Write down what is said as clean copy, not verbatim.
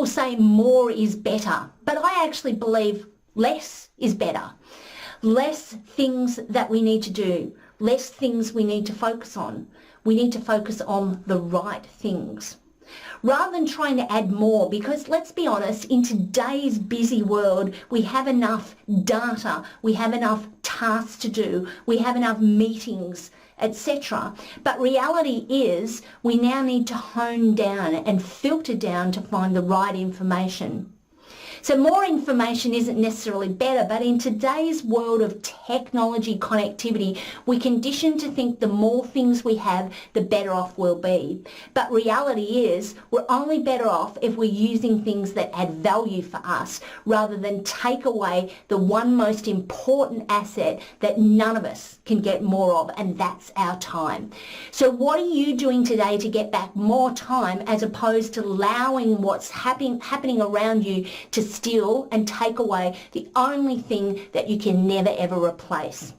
People say more is better, but I actually believe less is better. Less things that we need to do, less things we need to focus on. We need to focus on the right things, rather than trying to add more, because let's be honest, in today's busy world, we have enough data, we have enough tasks to do, we have enough meetings, etc. But reality is we now need to hone down and filter down to find the right information. So more information isn't necessarily better, but in today's world of technology connectivity, we condition to think the more things we have, the better off we'll be. But reality is we're only better off if we're using things that add value for us, rather than take away the one most important asset that none of us can get more of, and that's our time. So what are you doing today to get back more time, as opposed to allowing what's happening around you to steal and take away the only thing that you can never ever replace?